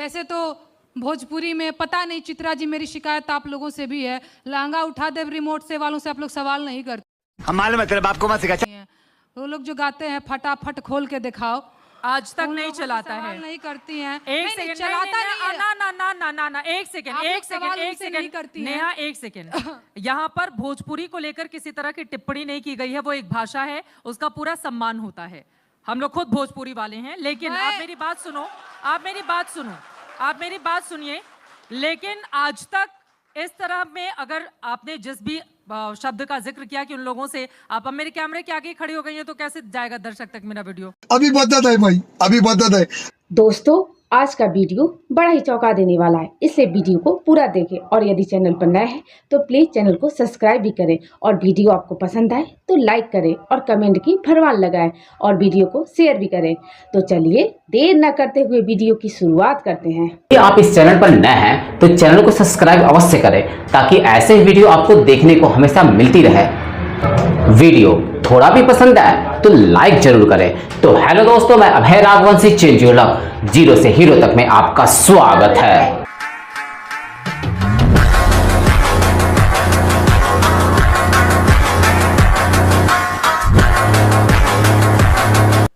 वैसे तो भोजपुरी में पता नहीं, चित्रा जी मेरी शिकायत आप लोगों से भी है, लहंगा उठा दे रिमोट से वालों से आप लोग सवाल नहीं करते। हम मालूम है तेरे बाप को मत सिखा। वो लोग जो गाते हैं फटाफट खोल के दिखाओ, आज तक नहीं चलाता है, नहीं करती हैं। एक सेकंड चलाता नहीं, ना ना ना ना ना ना एक सेकंड नेहा, एक सेकंड। यहाँ पर भोजपुरी को लेकर किसी तरह की टिप्पणी नहीं की गई है, वो एक भाषा है, उसका पूरा सम्मान होता है। हम लोग खुद भोजपुरी वाले हैं, लेकिन आप मेरी बात सुनो, आप मेरी बात सुनिए। लेकिन आज तक इस तरह में अगर आपने जिस भी शब्द का जिक्र किया कि उन लोगों से आप अब मेरे कैमरे के आगे खड़ी हो गई है, तो कैसे जाएगा दर्शक तक मेरा वीडियो? अभी बदत है भाई, अभी बदत है। दोस्तों, आज का वीडियो बड़ा ही चौंका देने वाला है, इसलिए वीडियो को पूरा देखें और यदि चैनल पर नए हैं तो प्लीज चैनल को सब्सक्राइब भी करें और वीडियो आपको पसंद आए तो लाइक करें और कमेंट की फरमान लगाएं और वीडियो को शेयर भी करें। तो चलिए देर न करते हुए वीडियो की शुरुआत करते हैं। यदि आप इस चैनल पर नए हैं तो चैनल को सब्सक्राइब अवश्य करें ताकि ऐसे वीडियो आपको देखने को हमेशा मिलती रहे। वीडियो थोड़ा भी पसंद आए तो लाइक जरूर करें। तो हेलो दोस्तों, मैं अभय राघवंशी चेंज योर लव जीरो से हीरो तक में आपका स्वागत है।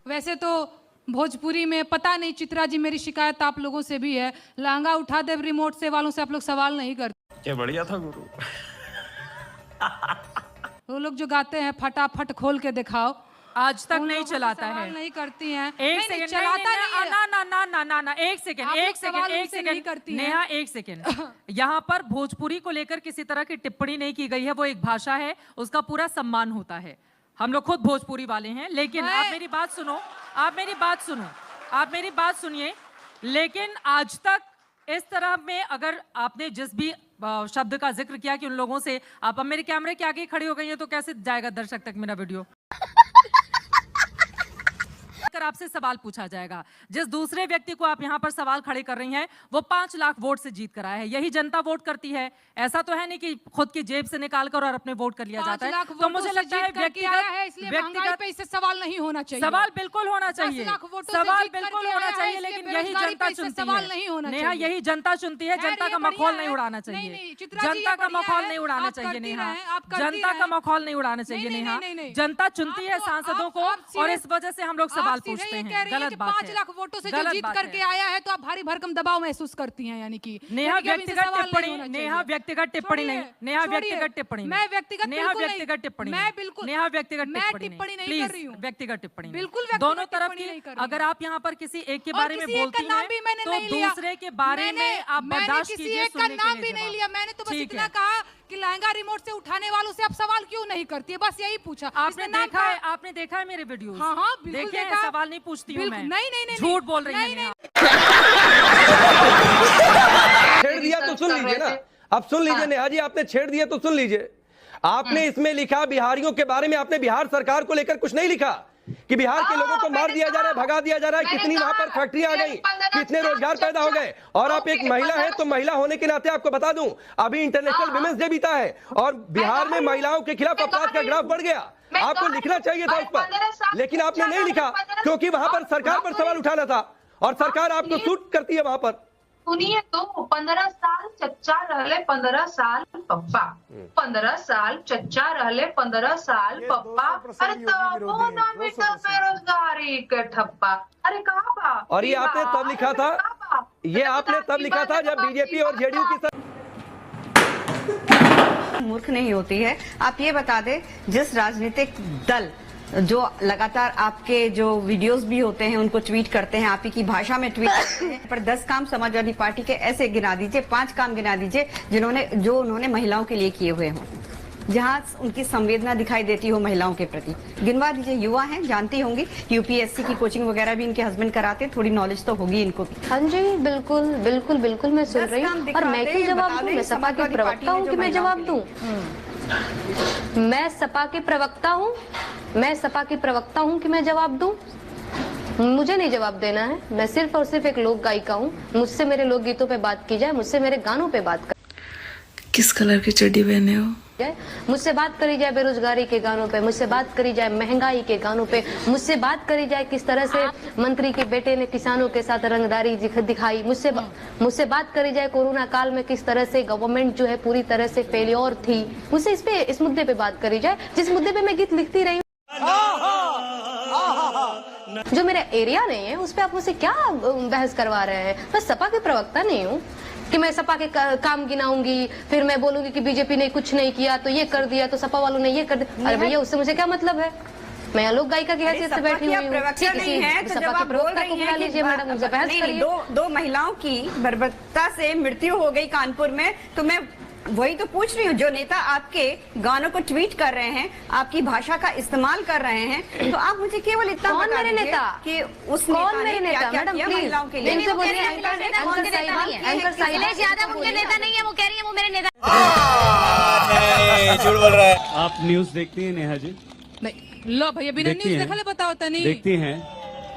वैसे तो भोजपुरी में पता नहीं, चित्रा जी मेरी शिकायत आप लोगों से भी है, लहंगा उठा दे रिमोट से वालों से आप लोग सवाल नहीं करते। क्या बढ़िया था गुरु। वो लोग जो गाते हैं फटाफट खोल के दिखाओ, आज तक नहीं चलाता है, नहीं करती हैं। एक सेकंड चलाता नहीं, ना ना ना ना ना ना एक सेकंड नेहा, एक सेकंड। यहाँ पर भोजपुरी को लेकर किसी तरह की टिप्पणी नहीं की गई है, वो एक भाषा है, उसका पूरा सम्मान होता है। हम लोग खुद भोजपुरी वाले हैं, लेकिन आप मेरी बात सुनिए। लेकिन आज तक इस तरह में अगर आपने जिस भी शब्द का जिक्र किया कि उन लोगों से आप अब मेरे कैमरे के आगे खड़ी हो गई है, तो कैसे जाएगा दर्शक तक मेरा वीडियो? आपसे सवाल पूछा जाएगा। जिस दूसरे व्यक्ति को आप यहाँ पर सवाल खड़े कर रही हैं, वो 5 लाख वोट से जीत कर आया है। यही जनता वोट करती है, ऐसा तो है नहीं कि खुद की जेब से निकाल कर और अपने वोट कर लिया जाता है। तो मुझे लगता है व्यक्तिगत पे इससे सवाल नहीं होना चाहिए। सवाल बिल्कुल होना चाहिए, लेकिन यही जनता चुनती है नेहा, यही जनता चुनती है। जनता का मखौल नहीं उड़ाना चाहिए, जनता का मखौल नहीं उड़ाना चाहिए नेहा, जनता का मखौल नहीं उड़ाना चाहिए नेहा। जनता चुनती है सांसदों को और इस वजह से हम लोग सवाल पूछते हैं। गलत बात है। 5 लाख वोटों से जो जीत करके आया है, तो आप भारी भरकम दबाव महसूस करती हैं, यानी कि नेहा व्यक्तिगत टिप्पणी नहीं, नेहा व्यक्तिगत टिप्पणी नहीं, मैं व्यक्तिगत टिप्पणी नहीं कर रही हूँ। व्यक्तिगत टिप्पणी बिल्कुल दोनों तरफ की। अगर आप यहाँ पर किसी एक के बारे में बोलती हैं तो दूसरे के बारे में आप बर्दाश्त कीजिए। सुनने का नाम भी नहीं लिया मैंने, तो बस इतना कहा कि लहंगा रिमोट से उठाने वालों से आप सवाल क्यों नहीं करती है, बस यही पूछा। आपने देखा है मेरे वीडियो? हाँ, बिल्कुल देखा। सवाल नहीं पूछती हूँ मैं। नहीं, झूठ बोल रही है। छेड़ दिया तो सुन लीजिए ना, अब सुन लीजिए नेहा जी, आपने छेड़ दिया तो सुन लीजिए। आपने इसमें लिखा बिहारियों के बारे में, आपने बिहार सरकार को लेकर कुछ नहीं लिखा कि बिहार के लोगों को मार दिया जा रहा है, भगा दिया जा रहा है, कितनी वहां पर फैक्ट्रियां आ गई, कितने रोजगार पैदा हो गए। और आप एक महिला हैं, तो महिला होने के नाते आपको बता दूं, अभी इंटरनेशनल विमेंस डे बीता है और बिहार में महिलाओं के खिलाफ अपराध का ग्राफ बढ़ गया। आपको लिखना चाहिए था उस पर, लेकिन आपने नहीं लिखा क्योंकि वहां पर सरकार पर सवाल उठाना था और सरकार आपको सूट करती है वहां पर। सुनिए तो 15 साल चच्चा रहले, 15 साल पप्पा, 15 साल चच्चा रहले, 15 साल पप्पा। अरे तो वो ना मिटा बेरोजगारी के ठप्पा। अरे कहाँ बा? और ये आपने तब लिखा था, ये आपने तब लिखा था जब बीजेपी और जेडीयू की मूर्ख नहीं होती है। आप ये बता दें, जिस राजनीतिक दल जो लगातार आपके जो वीडियोस भी होते हैं उनको ट्वीट करते हैं, आप ही की भाषा में ट्वीट करते हैं, पर 10 काम समाजवादी पार्टी के ऐसे गिना दीजिए, 5 काम गिना दीजिए जो उन्होंने महिलाओं के लिए किए हुए हों, जहां उनकी संवेदना दिखाई देती हो महिलाओं के प्रति। गिनवा दीजिए। युवा हैं, जानती होंगी, यूपीएससी की कोचिंग वगैरह भी इनके हस्बैंड कराते हैं, थोड़ी नॉलेज तो होगी इनको भी। हाँ जी, बिल्कुल बिल्कुल बिल्कुल मैं सुन रही हूँ। और मैं क्यों जवाब दूँ? मैं सपा की प्रवक्ता हूँ कि मैं जवाब दूँ? मैं सपा की प्रवक्ता हूँ, कि मैं जवाब दूं? मुझे नहीं जवाब देना है। मैं सिर्फ और सिर्फ एक लोक गायिका हूँ। मुझसे मेरे लोकगीतों पे बात की जाए, मुझसे मेरे गानों पे बात कर। किस कलर की चड्डी पहने हो? मुझसे बात करी जाए बेरोजगारी के गानों पे, मुझसे बात करी जाए महंगाई के गानों पे, मुझसे बात करी जाए किस तरह से मंत्री के बेटे ने किसानों के साथ रंगदारी दिखाई, मुझसे बात करी जाए कोरोना काल में किस तरह से गवर्नमेंट जो है पूरी तरह से फेलियर थी, मुझसे इस मुद्दे पे बात करी जाए, जिस मुद्दे पे मैं गीत लिखती रही हूँ। जो मेरा एरिया नहीं है उस पे आप मुझसे क्या बहस करवा रहे हैं? मैं सपा की प्रवक्ता नहीं हूँ कि मैं सपा के काम गिनाऊंगी, फिर मैं बोलूंगी कि बीजेपी ने कुछ नहीं किया तो ये कर दिया, तो सपा वालों ने ये कर दिया। अरे भैया, उससे मुझे क्या मतलब है? मैं यहाँ लोक गायिका की हैसियत से बैठी हुई हूँ। सपा की प्रवक्ता को बुला लीजिए मैडम, मुझसे बहस करिए। दो महिलाओं की बर्बरता से मृत्यु हो गई कानपुर में, तो मैं वही तो पूछ रही हूँ। जो नेता आपके गानों को ट्वीट कर रहे हैं, आपकी भाषा का इस्तेमाल कर रहे हैं, तो आप मुझे केवल इतना बता दीजिए कि उस नेता ने क्या किया महिलाओं के लिए। अखिलेश यादव उनके नेता नहीं है, वो कह रही है वो मेरे नेता। झूठ बोल रहा है। आप न्यूज देखती हैं नेहा जी? नहीं लो भैया, बिना न्यूज देखा ले बताओ तनी। देखती हैं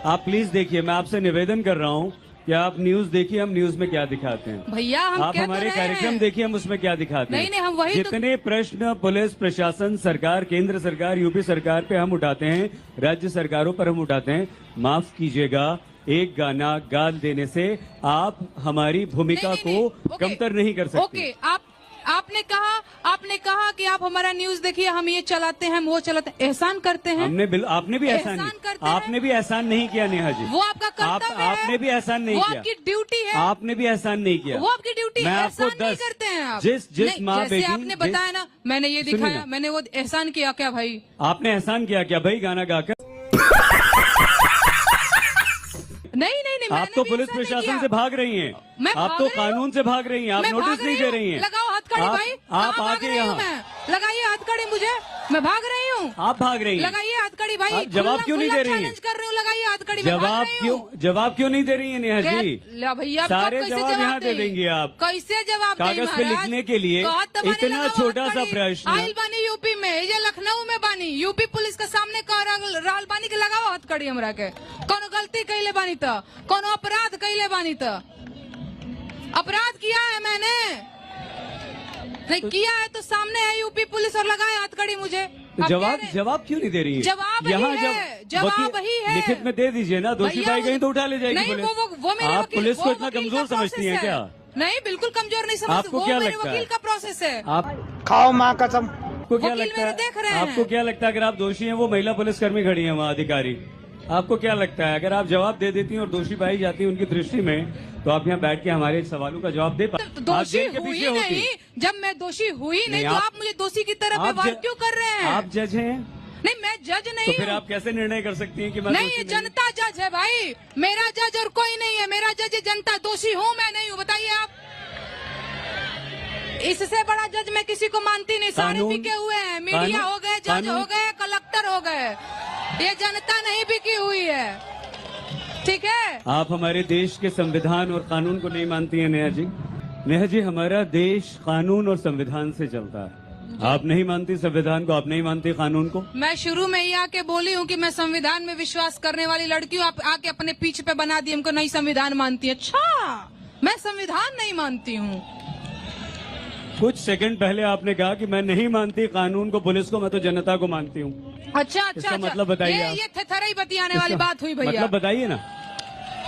आप? प्लीज देखिए, मैं आपसे निवेदन कर रहा हूँ कि आप न्यूज देखिए, हम न्यूज में क्या दिखाते हैं। भैया हम आप क्या हमारे कार्यक्रम देखिए, हम उसमें क्या दिखाते हैं। नहीं हम वही जितने प्रश्न पुलिस प्रशासन सरकार, केंद्र सरकार, यूपी सरकार पे हम उठाते हैं, राज्य सरकारों पर हम उठाते हैं, माफ कीजिएगा, एक गाना गा देने से आप हमारी भूमिका को कमतर नहीं कर सकते। ओके, आपने कहा कि आप हमारा न्यूज देखिए, हम ये चलाते हैं, हम वो चलाते हैं, एहसान करते हैं। आपने भी एहसान आपने भी एहसान नहीं किया नेहा जी, वो आपका कर्तव्य है। आपने भी एहसान नहीं किया, आपकी ड्यूटी है। आपने भी एहसान नहीं किया, वो आपकी ड्यूटी है। एहसान नहीं करते हैं आप। जिस माँ बेटी, जैसे आपने बताया ना, मैंने ये दिखाया, मैंने वो एहसान किया क्या भाई? आपने एहसान किया क्या भाई गाना गाकर? नहीं आप तो पुलिस प्रशासन से भाग रही हैं, आप तो कानून से भाग रही हैं, आप नोटिस नहीं दे रही हैं। लगाओ हथकड़ी भाई, आप आके यहाँ लगाइए हथकड़ी मुझे, मैं भाग रही हूँ। आप भाग रही हैं, लगाइए हथकड़ी भाई। जवाब क्यों नहीं दे रही हैं? कर रही हूँ, लगाइए हथकड़ी। जवाब क्यों नहीं दे रही है नेहा जी? भैया सारे जवाब यहाँ दे देंगे आप। कैसे जवाब? कागज पे लिखने के लिए इतना छोटा सा प्रश्न। आइल बानी यूपी में, ये लखनऊ में बानी, यूपी पुलिस के सामने राल बानी के लगाओ हथकड़ी हमरा के। कोनो गलती कैले बानी तो, कोनो अपराध कैले बानी तो, अपराध किया है मैंने नहीं किया है तो सामने है यूपी पुलिस और लगाए हथकड़ी मुझे। जवाब क्यों नहीं दे रही है? जवाब यहाँ जवाब ही है, लिखित में दे दीजिए ना। दोषी पाई गई तो उठा ले जाएगी पुलिस। आप पुलिस को इतना कमजोर समझती हैं क्या? नहीं, बिल्कुल कमजोर नहीं समझती। आपको क्या लगता है? वकील का प्रोसेस है। आप खाओ माँ कसम। आपको क्या लगता है? आपको क्या लगता है अगर आप दोषी हैं, वो महिला पुलिसकर्मी खड़ी है वहाँ अधिकारी, आपको क्या लगता है अगर आप जवाब दे देती हैं और दोषी पाई जाती है उनकी दृष्टि में, तो आप यहाँ बैठ के हमारे सवालों का जवाब दे पाते? दोषी हुई नहीं, जब मैं दोषी हुई नहीं तो आप मुझे दोषी की तरह व्यवहार क्यों कर रहे हैं? आप जज हैं? नहीं, मैं जज नहीं तो फिर आप कैसे निर्णय कर सकती हैं कि मैं नहीं? जनता जज है भाई, मेरा जज और कोई नहीं है, मेरा जज जनता। दोषी हूँ मैं नहीं हूँ, बताइए आप। इससे बड़ा जज मैं किसी को मानती नहीं। सारे बिके हुए हैं, मीडिया हो गए, जज हो गए, कलेक्टर हो गए, ये जनता नहीं बिकी हुई है। ठीक है, आप हमारे देश के संविधान और कानून को नहीं मानती हैं नेहा जी? नेहा जी, हमारा देश कानून और संविधान से चलता है। आप नहीं मानती संविधान को, आप नहीं मानती कानून को? मैं शुरू में ही आके बोली हूँ कि मैं संविधान में विश्वास करने वाली लड़की हूँ। आप आके अपने पीछे पे बना दिए हमको नहीं संविधान मानती है। अच्छा, मैं संविधान नहीं मानती हूँ। कुछ सेकंड पहले आपने कहा कि मैं नहीं मानती कानून को, पुलिस को, मैं तो जनता को मानती हूँ। अच्छा, इसका मतलब बताइए। ये थेथराई बतियाने वाली बात हुई भैया। मतलब बताइए ना,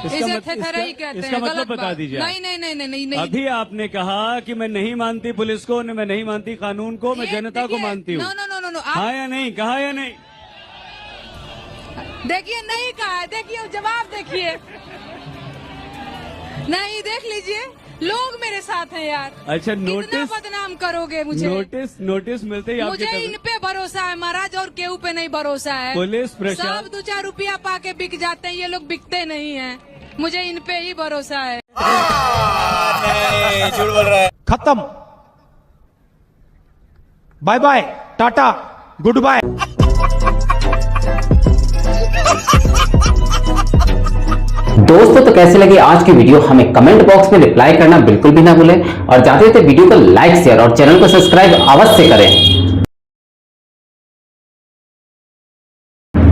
इसका मतलब बता दीजिए। नहीं। अभी आपने कहा कि मैं नहीं मानती पुलिस को, मैं नहीं मानती कानून को, मैं जनता को मानती हूँ। नो, हाँ या नहीं? कहा या नहीं? देखिए, नहीं कहा है। देखिए जवाब, देखिए नहीं, देख लीजिए, लोग मेरे साथ हैं यार। अच्छा, नोटिस बदनाम करोगे मुझे? नोटिस मिलते ही मुझे इन पे भरोसा है महाराज, और केहू पे नहीं भरोसा है। पुलिस प्रशासन सब 2-4 रुपया पाके बिक जाते हैं, ये लोग बिकते नहीं हैं। मुझे इन पे ही भरोसा है। झूठ बोल रहा है। खत्म, bye bye, tata, goodbye. दोस्तों, तो कैसे लगी आज की वीडियो हमें कमेंट बॉक्स में रिप्लाई करना बिल्कुल भी ना भूलें, और जाते जाते वीडियो को लाइक, शेयर और चैनल को सब्सक्राइब अवश्य करें,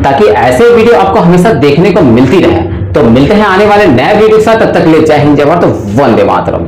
ताकि ऐसे वीडियो आपको हमेशा देखने को मिलती रहे। तो मिलते हैं आने वाले नए वीडियो के साथ, तब तक के लिए जय हिंद, जय भारत, वंदे मातरम।